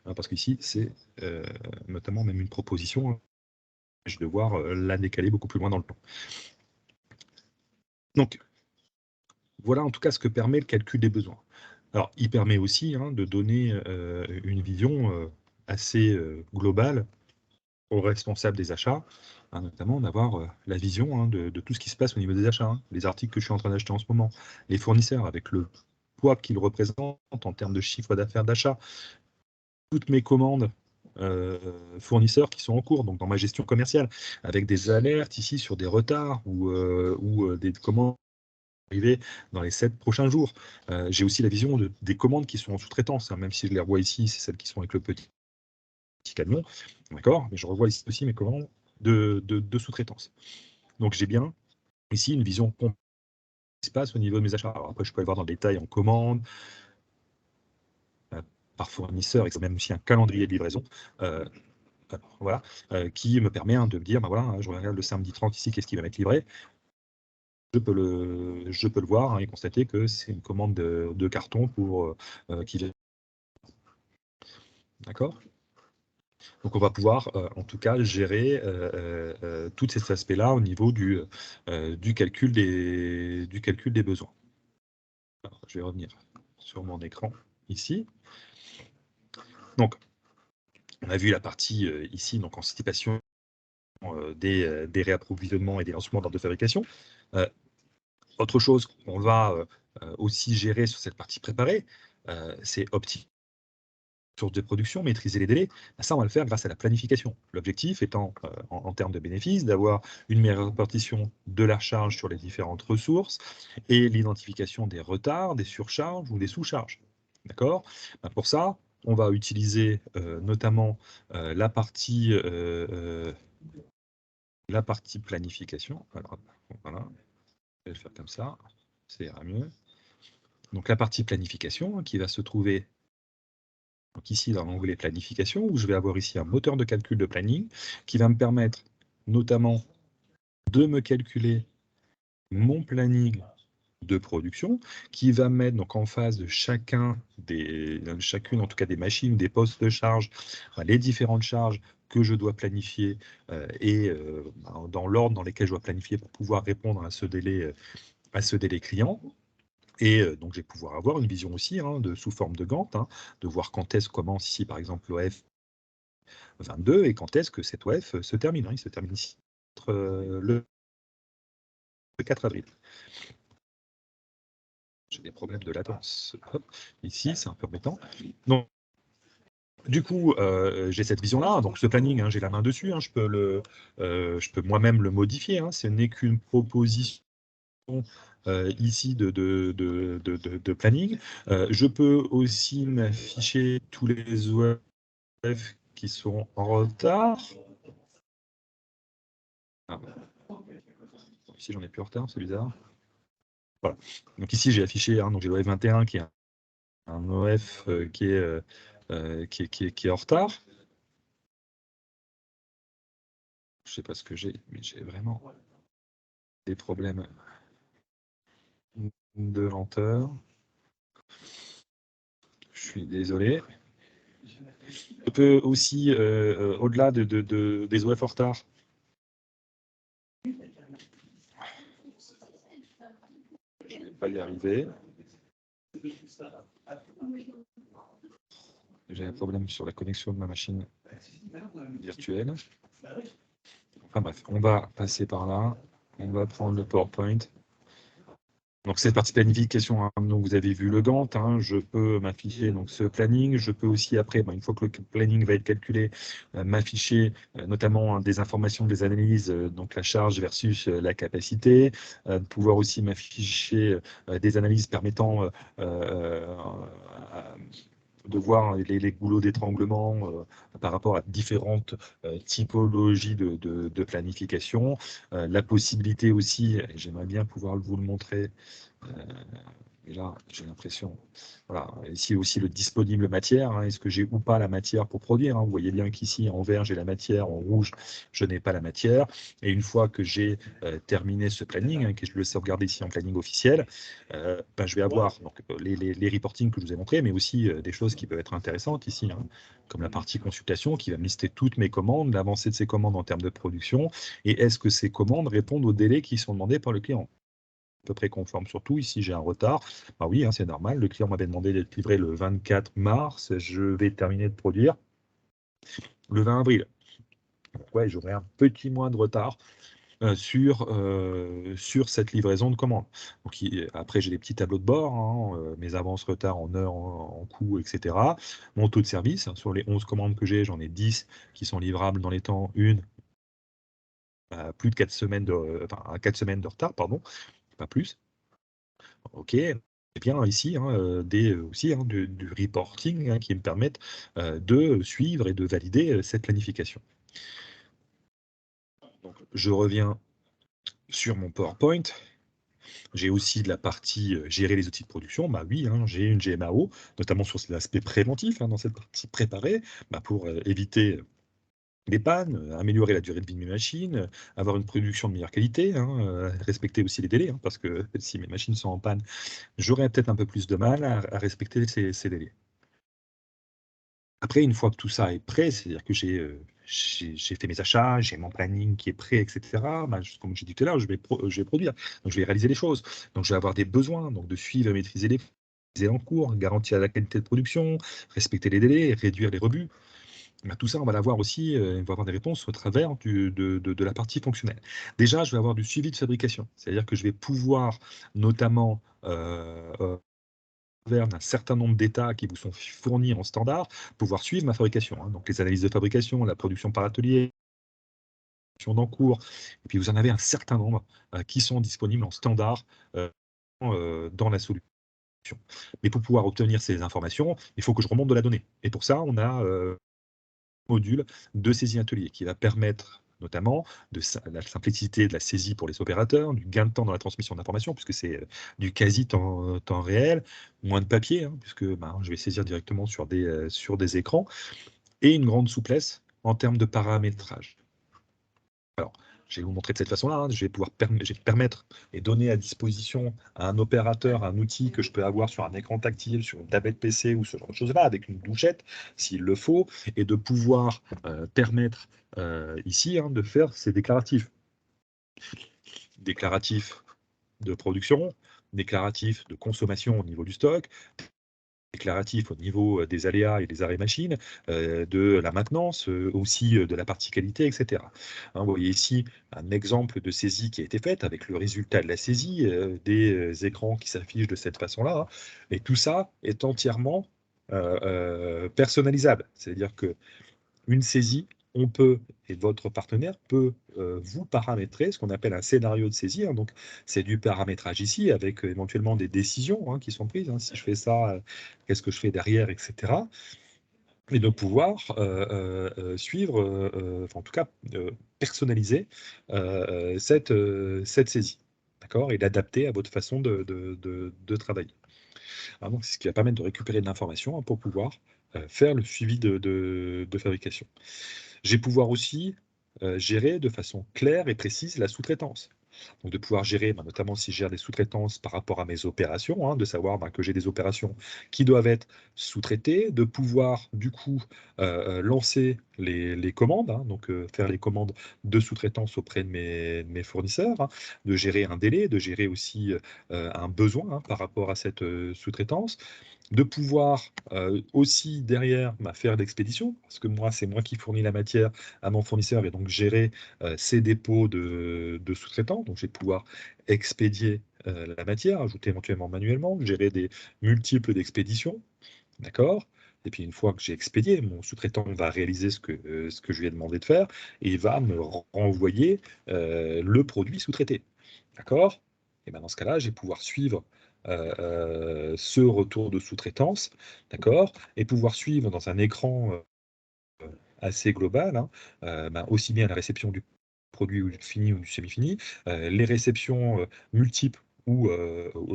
hein, parce qu'ici c'est notamment même une proposition, hein, je vais devoir la décaler beaucoup plus loin dans le temps. Donc voilà en tout cas ce que permet le calcul des besoins. Alors il permet aussi, hein, de donner une vision assez globale aux responsables des achats, hein, notamment d'avoir la vision, hein, de tout ce qui se passe au niveau des achats, hein, les articles que je suis en train d'acheter en ce moment, les fournisseurs avec le poids qu'ils représentent en termes de chiffre d'affaires d'achat, toutes mes commandes fournisseurs qui sont en cours, donc dans ma gestion commerciale, avec des alertes ici sur des retards ou des commandes arriver dans les 7 prochains jours. J'ai aussi la vision des commandes qui sont en sous-traitance, hein, même si je les revois ici, c'est celles qui sont avec le petit camion, d'accord, mais je revois ici aussi mes commandes de sous-traitance. Donc j'ai bien ici une vision complète qui se passe au niveau de mes achats. Alors après, je peux aller voir dans le détail en commande, par fournisseur, et même aussi un calendrier de livraison. Voilà, qui me permet, hein, de me dire, bah voilà, hein, je regarde le samedi 30 ici, qu'est-ce qui va m'être livré. Je peux le voir, hein, et constater que c'est une commande de carton qui vient. D'accord. Donc on va pouvoir, en tout cas, gérer tous ces aspects-là au niveau du calcul des besoins. Alors, je vais revenir sur mon écran ici. Donc, On a vu la partie ici, donc anticipation des réapprovisionnements et des lancements d'ordre de fabrication. Autre chose qu'on va aussi gérer sur cette partie préparée, c'est optimiser les sources de production, maîtriser les délais. Ça, on va le faire grâce à la planification. L'objectif étant, en termes de bénéfices, d'avoir une meilleure répartition de la charge sur les différentes ressources et l'identification des retards, des surcharges ou des sous-charges. D'accord? Pour ça, on va utiliser notamment la partie planification. Alors, voilà, je vais le faire comme ça, ça ira mieux. Donc la partie planification qui va se trouver donc ici dans l'onglet planification, où je vais avoir ici un moteur de calcul de planning qui va me permettre notamment de me calculer mon planning de production, qui va me mettre donc en face de chacune en tout cas des machines, des postes de charge, les différentes charges que je dois planifier et dans l'ordre dans lesquels je dois planifier pour pouvoir répondre à ce délai client. Et donc, je vais pouvoir avoir une vision aussi sous forme de Gantt, de voir quand est-ce commence ici, par exemple, l'OF 22 et quand est-ce que cette OF se termine. Il se termine ici le 4 avril. J'ai des problèmes de latence. Hop, ici, c'est un peu embêtant. Donc, du coup, j'ai cette vision-là. Donc, ce planning, j'ai la main dessus. Je peux moi-même le modifier. Ce n'est qu'une proposition ici de planning. Je peux aussi m'afficher tous les OF qui sont en retard. Ah. Ici, j'en ai plus en retard, c'est bizarre. Voilà. Donc ici, j'ai affiché, donc j'ai l'OF 21 qui est un OF qui est en retard. Je ne sais pas ce que j'ai, mais j'ai vraiment des problèmes de lenteur. Je suis désolé. Je peux aussi, au-delà des OF en retard, je ne vais pas y arriver. J'ai un problème sur la connexion de ma machine virtuelle. Enfin bref, on va passer par là. On va prendre le PowerPoint. Donc cette partie planification, donc vous avez vu le Gantt, je peux m'afficher donc ce planning, je peux aussi après, une fois que le planning va être calculé, m'afficher notamment des informations, des analyses, donc la charge versus la capacité, pouvoir aussi m'afficher des analyses permettant de voir les goulots d'étranglement par rapport à différentes typologies de planification. La possibilité aussi, et j'aimerais bien pouvoir vous le montrer, et là j'ai l'impression, voilà, ici aussi le disponible matière, est-ce que j'ai ou pas la matière pour produire, vous voyez bien qu'ici en vert j'ai la matière, en rouge je n'ai pas la matière, et une fois que j'ai terminé ce planning, que je le sauvegarde ici en planning officiel, je vais avoir donc, les reportings que je vous ai montrés, mais aussi des choses qui peuvent être intéressantes ici, comme la partie consultation qui va me lister toutes mes commandes, l'avancée de ces commandes en termes de production, et est-ce que ces commandes répondent aux délais qui sont demandés par le client. À peu près conforme surtout. Ici, j'ai un retard. Oui, c'est normal. Le client m'avait demandé d'être livré le 24 mars. Je vais terminer de produire le 20 avril. Donc, ouais, j'aurai un petit mois de retard sur cette livraison de commande. Donc, après, j'ai des petits tableaux de bord, mes avances, retards en heures, en coûts, etc. Mon taux de service, sur les 11 commandes que j'ai, j'en ai 10 qui sont livrables dans les temps, une à plus de 4 semaines à 4 semaines de retard, pardon, pas plus. OK. Et bien ici, aussi du reporting qui me permettent de suivre et de valider cette planification. Donc, je reviens sur mon PowerPoint. J'ai aussi de la partie gérer les outils de production. Oui, j'ai une GMAO, notamment sur l'aspect préventif dans cette partie préparée, pour éviter les pannes, améliorer la durée de vie de mes machines, avoir une production de meilleure qualité, respecter aussi les délais, parce que si mes machines sont en panne, j'aurais peut-être un peu plus de mal à respecter ces délais. Après, une fois que tout ça est prêt, c'est-à-dire que j'ai fait mes achats, j'ai mon planning qui est prêt, etc. Comme j'ai dit tout à l'heure, je vais produire, donc je vais réaliser les choses. Donc je vais avoir des besoins, donc de suivre et maîtriser les en cours, garantir la qualité de production, respecter les délais, réduire les rebuts. Tout ça, on va l'avoir aussi, on va avoir des réponses au travers de la partie fonctionnelle. Déjà, je vais avoir du suivi de fabrication, c'est-à-dire que je vais pouvoir notamment, vers d'un certain nombre d'états qui vous sont fournis en standard, pouvoir suivre ma fabrication, hein. Donc les analyses de fabrication, la production par atelier, d'encours, et puis vous en avez un certain nombre qui sont disponibles en standard dans la solution. Mais pour pouvoir obtenir ces informations, il faut que je remonte de la donnée. Et pour ça, on a un module de saisie atelier qui va permettre notamment de la simplicité de la saisie pour les opérateurs, du gain de temps dans la transmission d'informations, puisque c'est du quasi-temps réel, moins de papier, hein, puisque je vais saisir directement sur des écrans, et une grande souplesse en termes de paramétrage. Alors, je vais vous montrer de cette façon-là, hein. Je vais pouvoir permettre et donner à disposition à un opérateur un outil que je peux avoir sur un écran tactile, sur une tablette PC ou ce genre de choses-là, avec une douchette, s'il le faut, et de pouvoir permettre ici de faire ces déclaratifs. Déclaratifs de production, déclaratifs de consommation au niveau du stock, déclaratif au niveau des aléas et des arrêts machines, de la maintenance, aussi de la partie qualité, etc. Hein, vous voyez ici un exemple de saisie qui a été faite avec le résultat de la saisie, des écrans qui s'affichent de cette façon-là, hein. Et tout ça est entièrement personnalisable. C'est-à-dire qu'une saisie, on peut, et votre partenaire peut vous paramétrer ce qu'on appelle un scénario de saisie, hein. Donc, c'est du paramétrage ici, avec éventuellement des décisions qui sont prises, hein. Si je fais ça, qu'est-ce que je fais derrière, etc. Et de pouvoir suivre, enfin, en tout cas, personnaliser cette saisie. D'accord. Et l'adapter à votre façon de travailler. Alors, donc, c'est ce qui va permettre de récupérer de l'information pour pouvoir faire le suivi de fabrication. Je vais pouvoir aussi gérer de façon claire et précise la sous-traitance. Donc de pouvoir gérer, notamment si je gère des sous-traitances par rapport à mes opérations, de savoir que j'ai des opérations qui doivent être sous-traitées, de pouvoir du coup lancer les commandes, donc faire les commandes de sous-traitance auprès de mes fournisseurs, de gérer un délai, de gérer aussi un besoin par rapport à cette sous-traitance, de pouvoir aussi derrière faire l'expédition, parce que moi, c'est moi qui fournis la matière à mon fournisseur et donc gérer ces dépôts de sous-traitants. Donc, je vais pouvoir expédier la matière, ajouter éventuellement manuellement, gérer des multiples d'expéditions. D'accord. Et puis, une fois que j'ai expédié, mon sous-traitant va réaliser ce que je lui ai demandé de faire et il va me renvoyer le produit sous-traité. D'accord. Et dans ce cas-là, je vais pouvoir suivre ce retour de sous-traitance, d'accord, et pouvoir suivre dans un écran assez global, aussi bien la réception du produit ou du fini ou du semi-fini, les réceptions multiples ou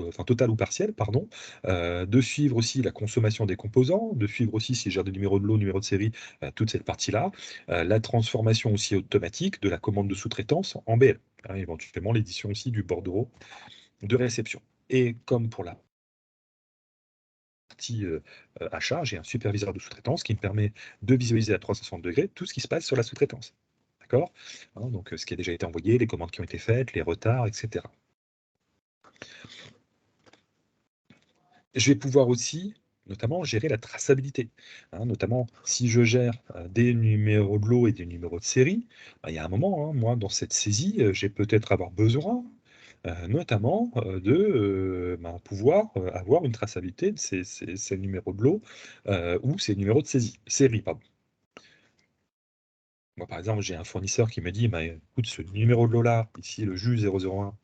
enfin totales ou partielles, pardon, de suivre aussi la consommation des composants, de suivre aussi si j'ai des numéros de lot, numéro de série, toute cette partie-là, la transformation aussi automatique de la commande de sous-traitance en BL, éventuellement l'édition aussi du bordereau de réception. Et comme pour la partie achat, j'ai un superviseur de sous-traitance qui me permet de visualiser à 360 degrés tout ce qui se passe sur la sous-traitance. D'accord. Donc ce qui a déjà été envoyé, les commandes qui ont été faites, les retards, etc. Je vais pouvoir aussi notamment gérer la traçabilité, notamment si je gère des numéros de lot et des numéros de série, il y a un moment, moi, dans cette saisie, j'ai peut-être avoir besoin notamment de pouvoir avoir une traçabilité de ces numéros de lot ou ces numéros de série. Pardon. Moi, par exemple, j'ai un fournisseur qui me dit écoute, ce numéro de lot-là, ici le JU 001,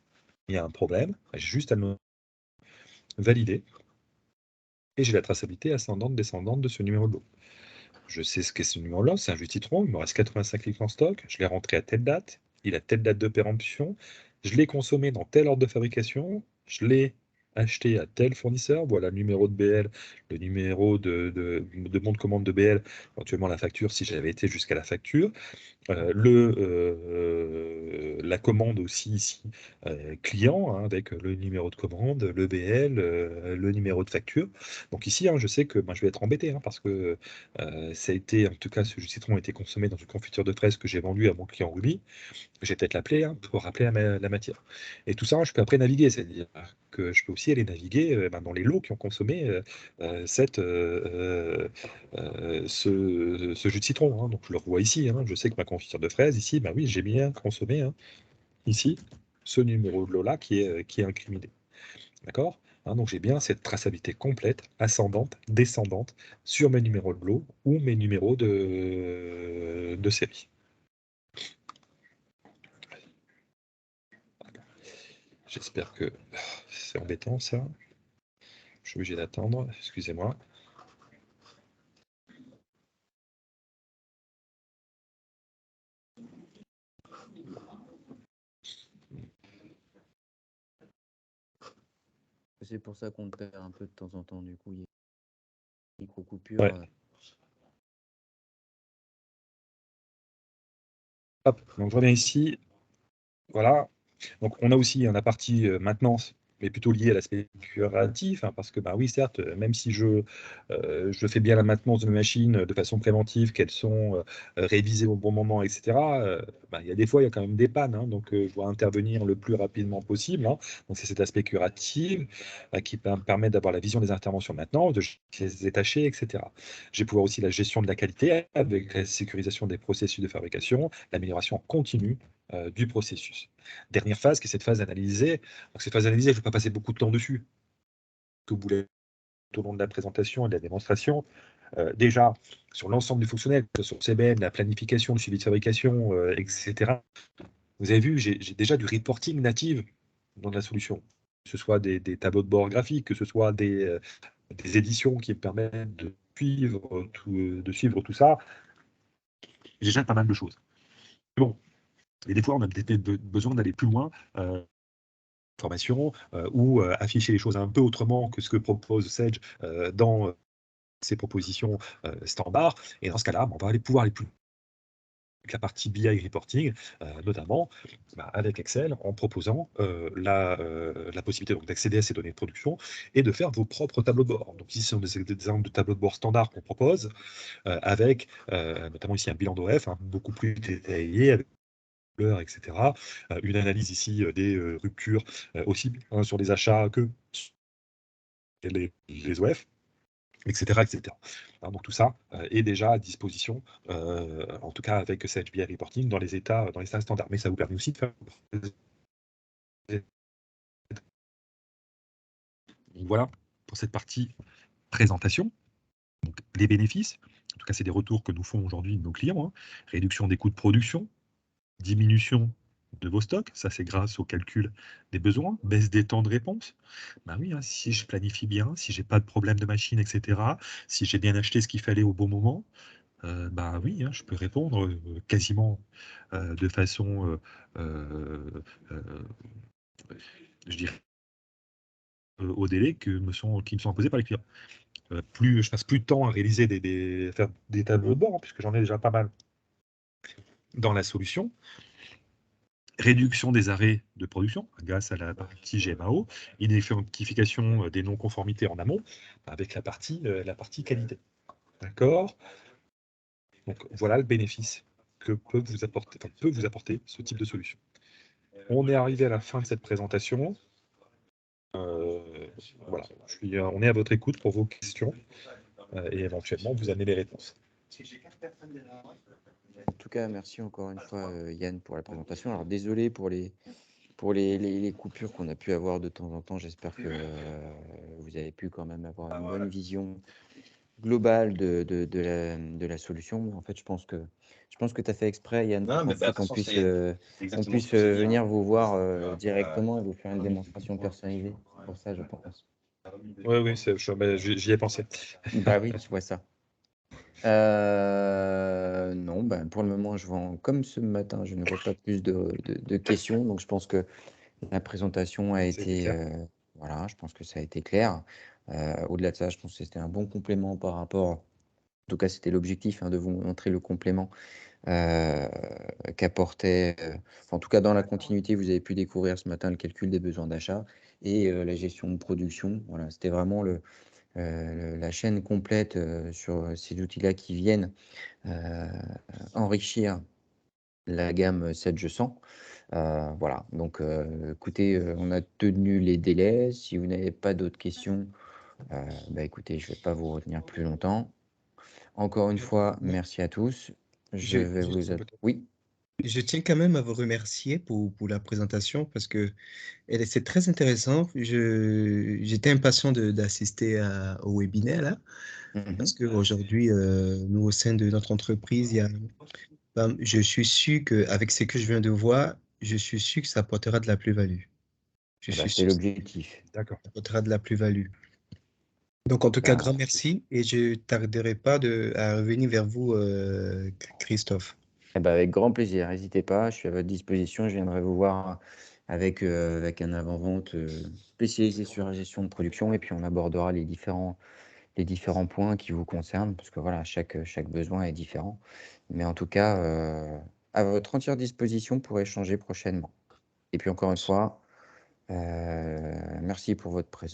il y a un problème, j'ai juste à le valider et j'ai la traçabilité ascendante-descendante de ce numéro de lot. Je sais ce qu'est ce numéro-là, c'est un jus de citron, il me reste 85 litres en stock, je l'ai rentré à telle date, il a telle date de péremption, je l'ai consommé dans tel ordre de fabrication, je l'ai acheté à tel fournisseur, voilà le numéro de BL, le numéro de bon de commande de BL, éventuellement la facture si j'avais été jusqu'à la facture, la commande aussi ici client, avec le numéro de commande, le BL, le numéro de facture. Donc ici, je sais que je vais être embêté parce que ça a été, en tout cas, ce jus de citron a été consommé dans une confiture de fraise que j'ai vendue à mon client Ruby. J'ai peut-être l'appeler pour rappeler la matière. Et tout ça, je peux après naviguer, c'est-à-dire que je peux aussi aller naviguer dans les lots qui ont consommé ce jus de citron, hein. Donc je le revois ici, hein. Je sais que ma confiture de fraise ici, bah oui, j'ai bien consommé, hein, ici ce numéro de lot-là qui est incriminé. D'accord? Hein, donc j'ai bien cette traçabilité complète, ascendante, descendante, sur mes numéros de lot ou mes numéros de série. J'espère que c'est embêtant ça. Je suis obligé d'attendre, excusez-moi. C'est pour ça qu'on perd un peu de temps en temps, du coup, il y a des micro-coupures. Ouais. Hop, donc je reviens ici. Voilà. Donc on a aussi la partie maintenance, mais plutôt liée à l'aspect curatif, hein, parce que bah oui, certes, même si je fais bien la maintenance de mes machines de façon préventive, qu'elles sont révisées au bon moment, etc., bah, il y a des fois, il y a quand même des pannes, hein, donc je dois intervenir le plus rapidement possible, hein. Donc c'est cet aspect curatif qui permet d'avoir la vision des interventions maintenant, de les détacher, etc. J'ai pouvoir aussi la gestion de la qualité avec la sécurisation des processus de fabrication, l'amélioration continue du processus. Dernière phase, qui est cette phase analysée. Donc cette phase analysée, je ne vais pas passer beaucoup de temps dessus, que vous voulez tout au long de la présentation et de la démonstration. Déjà, sur l'ensemble du fonctionnel, sur CBN, la planification, le suivi de fabrication, etc. Vous avez vu, j'ai déjà du reporting native dans la solution. Que ce soit des tableaux de bord graphiques, que ce soit des éditions qui me permettent de suivre tout ça. J'ai déjà pas mal de choses. Bon, et des fois, on a besoin d'aller plus loin. Formation ou afficher les choses un peu autrement que ce que propose Sage dans ses propositions standards. Et dans ce cas-là, on va pouvoir aller plus loin avec la partie BI reporting, notamment avec Excel, en proposant la possibilité d'accéder à ces données de production et de faire vos propres tableaux de bord. Donc ici, ce sont des exemples de tableaux de bord standards qu'on propose, avec notamment ici un bilan d'OF beaucoup plus détaillé, avec etc. Une analyse ici des ruptures, aussi sur les achats que les OF, etc. etc. Hein, donc tout ça est déjà à disposition, en tout cas avec Sage BI Reporting dans les états standards. Mais ça vous permet aussi de faire. Donc voilà pour cette partie présentation. Donc, les bénéfices, en tout cas c'est des retours que nous font aujourd'hui nos clients, hein. Réduction des coûts de production, diminution de vos stocks, ça c'est grâce au calcul des besoins, baisse des temps de réponse. Ben oui, hein, si je planifie bien, si j'ai pas de problème de machine, etc., si j'ai bien acheté ce qu'il fallait au bon moment, bah oui, hein, je peux répondre quasiment de façon, je dirais, au délai qui me sont imposés par les clients. Je passe plus de temps à réaliser faire des tableaux de bord, hein, puisque j'en ai déjà pas mal dans la solution. Réduction des arrêts de production grâce à la partie GMAO, identification des non-conformités en amont avec la partie qualité. D'accord? Donc voilà le bénéfice que peut vous apporter ce type de solution. On est arrivé à la fin de cette présentation. Voilà, on est à votre écoute pour vos questions et éventuellement vous amener les réponses. En tout cas, merci encore une fois, Yann, pour la présentation. Alors, désolé pour les coupures qu'on a pu avoir de temps en temps. J'espère que vous avez pu quand même avoir une bonne vision globale de la solution. En fait, je pense que tu as fait exprès, Yann, Non, mais pour qu'on puisse, venir vous voir directement et vous faire une démonstration personnalisée. C'est pour ça, je pense. Oui, j'y ai pensé. Bah oui, je vois ça. Non, ben, pour le moment, comme ce matin, je ne vois pas plus de questions. Donc, je pense que la présentation a été, clair. voilà, je pense que ça a été clair. Au-delà de ça, je pense que c'était un bon complément par rapport, en tout cas, c'était l'objectif, de vous montrer le complément qu'apportait, en tout cas, dans la continuité, vous avez pu découvrir ce matin le calcul des besoins d'achat et la gestion de production. Voilà, c'était vraiment la chaîne complète sur ces outils-là qui viennent enrichir la gamme Sedge 100. Voilà, donc écoutez, on a tenu les délais. Si vous n'avez pas d'autres questions, bah, écoutez, je ne vais pas vous retenir plus longtemps. Encore une fois, Moi, merci à tous. Je je, vais je, vous... Oui. je tiens quand même à vous remercier pour la présentation parce que c'est très intéressant. J'étais impatient d'assister au webinaire là parce Mhm. qu'aujourd'hui, nous, au sein de notre entreprise, je suis sûr qu'avec ce que je viens de voir, je suis sûr que ça apportera de la plus-value. Je Eh ben, suis c'est sûr que ça l'objectif. D'accord. apportera de la plus-value. Donc, en tout cas, Ben, grand merci et je ne tarderai pas à revenir vers vous, Christophe. eh ben, avec grand plaisir, n'hésitez pas, je suis à votre disposition, je viendrai vous voir avec un avant-vente spécialisé sur la gestion de production et puis on abordera les différents points qui vous concernent parce que voilà, chaque besoin est différent. Mais en tout cas, à votre entière disposition pour échanger prochainement. Et puis encore une fois, merci pour votre présence.